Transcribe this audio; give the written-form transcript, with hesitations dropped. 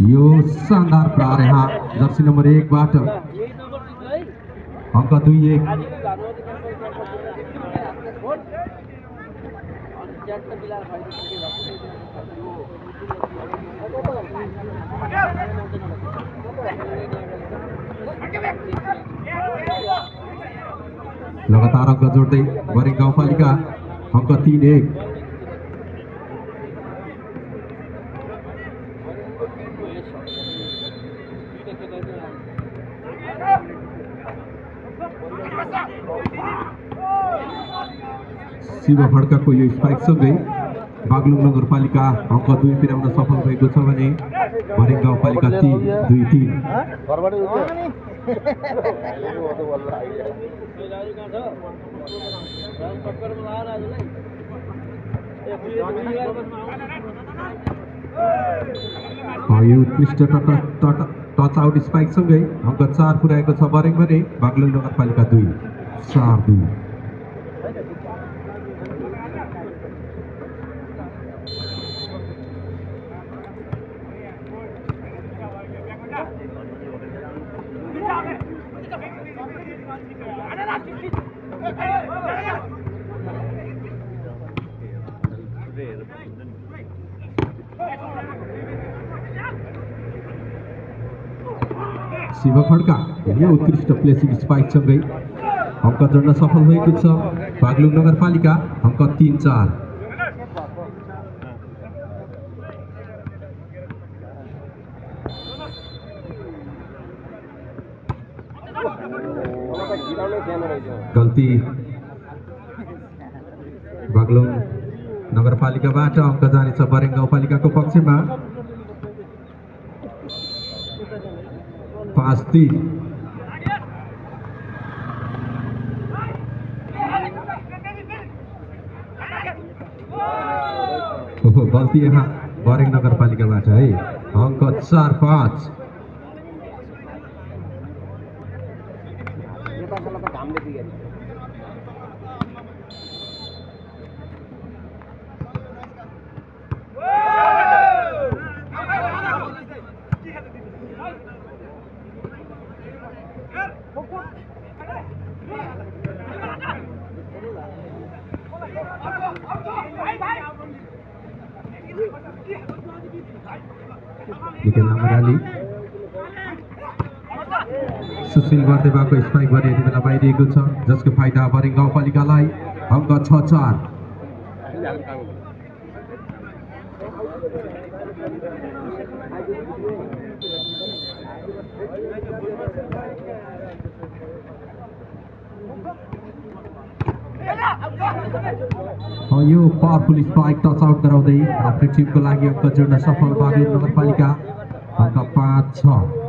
यो शानदार प्रहार यहाँ जर्सी नम्बर 1 बाट अंक 2-1। लगातार अंक जोड्दै बरिङ गाउँपालिका अंक 3-1। शिव खड्काको यो स्पाइक सँगै बागलुङ नगरपालिका अंक 2 पुर्याउन सफल भएको छ भने बरिङ गाउँपालिका 2-3। यो उत्कृष्ट टच आउट स्पाइक सँगै अंक 4 पुर्याएको छ बरिङ भने बागलुङ नगरपालिका 2-4-2। शिव खड्का यो उत्कृष्ट प्लेसिङ स्पाइक सँगै अंक जोड्न सफल भएको छ बागलुङ नगरपालिका अंक 3-4। गल्ती बागलुङ नगरपालिकाबाट अंक जानेछ बरिङ गाउँपालिकाको पक्षमा 5-3। गल्ती यहाँ बरिङ नगरपालिकाबाट है अंक 4-5। सुशील बर्देवाको स्पाइक भने यति बेला बाहिरिएको छ जसको फाइदा बरिङ गाउँपालिकालाई अंक 6-4। यो पावरफुल स्पाइक टच आउट गराउँदै आफ्नो टिमको लागि अंक जोड्न सफल बागलुङ नगरपालिका अंक 5-6।